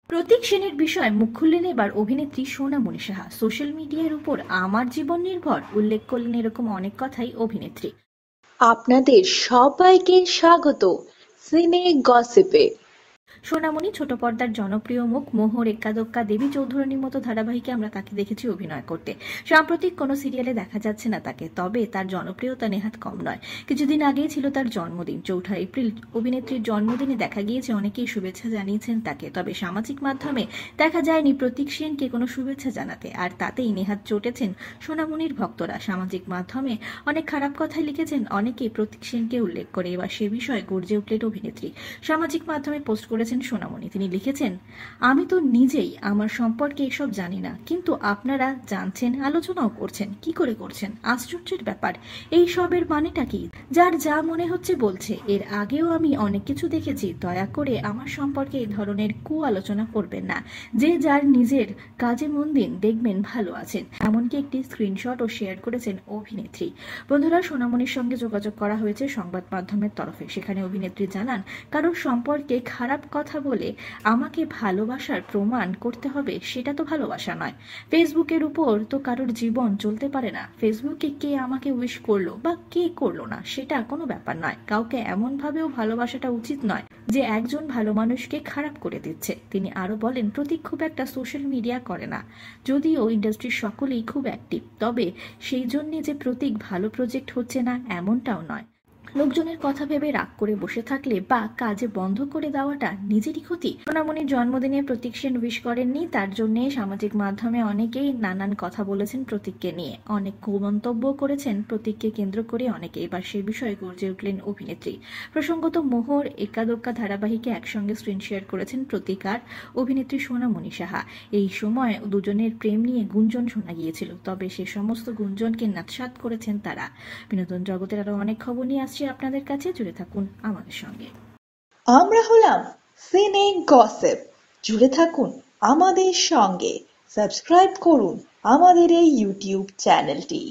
প্রতীক সেনের বিষয়ে মুখ খুললেন এবার অভিনেত্রী সোনামণি সাহা। সোশ্যাল মিডিয়ার উপর আমার জীবন নির্ভর উল্লেখ করলেন এরকম অনেক কথাই অভিনেত্রী। আপনাদের সবাইকে স্বাগত সিনে গসিপে। সোনামণি ছোট পর্দার জনপ্রিয় মুখ। মোহর, এক্কাদোক্কা, দেবী চৌধুরানীর মতো ধারাবাহিকে আমরা তাকে দেখেছি অভিনয় করতে। সাম্প্রতিক কোনো সিরিয়ালে দেখা যাচ্ছে না তাকে, তবে তার জনপ্রিয়তা নেহাত কম নয়। কিছুদিন আগেই ছিল তার জন্মদিন, ৪ এপ্রিল। অভিনেত্রীর জন্মদিনে দেখা গিয়েছে অনেকেই শুভেচ্ছা জানিয়েছেন তাকে, তবে সামাজিক মাধ্যমে দেখা যায়নি প্রতীক সেনকে কোনো শুভেচ্ছা জানাতে, আর তাতেই নেহাত চটেছেন সোনামণির ভক্তরা। সামাজিক মাধ্যমে অনেক খারাপ কথাই লিখেছেন অনেকেই প্রতীক সেনকে উল্লেখ করে। এবার সে বিষয়ে গর্জে উঠলেন অভিনেত্রী। সামাজিক মাধ্যমে পোস্ট করেছেন সোনামণি। তিনি লিখেছেন, আমি তো নিজেই আমার সম্পর্কে এসব জানি না, কিন্তু আপনারা জানছেন, আলোচনাও করছেন। কি করে করছেন? আশ্চর্যের ব্যাপার। এই সবের মানেটা কি? যার যা মনে হচ্ছে বলছে। এর আগেও আমি অনেক কিছু দেখেছি। দয়া করে আমার সম্পর্কে এই ধরনের আলোচনা করবেন না। যে যার নিজের কাজে মন দিন, দেখবেন ভালো আছেন। এমনকি একটি স্ক্রিনশটও শেয়ার করেছেন অভিনেত্রী। বন্ধুরা, সোনামণির সঙ্গে যোগাযোগ করা হয়েছে সংবাদ মাধ্যমের তরফে। সেখানে অভিনেত্রী জানান, কারোর সম্পর্কে খারাপ কথা বলে আমাকে ভালোবাসার প্রমাণ করতে হবে, সেটা তো ভালোবাসা নয়। ফেসবুকের উপর তো কারোর জীবন চলতে পারে না। ফেসবুকে কে আমাকে উইশ করলো বা কে করলো না সেটা কোনো ব্যাপার নয়। কাউকে এমন ভাবেও ভালোবাসাটা উচিত নয় যে একজন ভালো মানুষকে খারাপ করে দিচ্ছে। তিনি আরো বলেন, প্রতীক খুব একটা সোশ্যাল মিডিয়া করে না, যদিও ইন্ডাস্ট্রির সকলেই খুব অ্যাক্টিভ, তবে সেই জন্যে যে প্রতীক ভালো প্রজেক্ট হচ্ছে না এমনটাও নয়। লোকজনের কথা ভেবে রাগ করে বসে থাকলে বা কাজে বন্ধ করে দেওয়াটা নিজেরই ক্ষতি। সোনামণির জন্মদিনে প্রতীক সেন উইশ করেননি, তার জন্য সামাজিক মাধ্যমে অনেকেই নানান কথা বলেছেন প্রতীককে নিয়ে। অনেক কুমন্তব্য করেছেন প্রতীককে কেন্দ্র করে অনেকে। এবার সে বিষয়ে গর্জে উঠলেন অভিনেত্রী। প্রসঙ্গত, মোহর, এক্কাদোক্কা ধারাবাহিকে একসঙ্গে স্ক্রিন শেয়ার করেছেন প্রতীক আর অভিনেত্রী সোনামণি সাহা। এই সময় দুজনের প্রেম নিয়ে গুঞ্জন শোনা গিয়েছিল, তবে সে সমস্ত গুঞ্জনকে নস্যাৎ করেছেন তারা। বিনোদন জগতের আরো অনেক খবর নিয়ে আসছে আপনাদের কাছে, জুড়ে থাকুন আমাদের সঙ্গে। আমরা হলাম সিনে গসিপ, জুড়ে থাকুন আমাদের সঙ্গে। সাবস্ক্রাইব করুন আমাদের এই ইউটিউব চ্যানেলটি।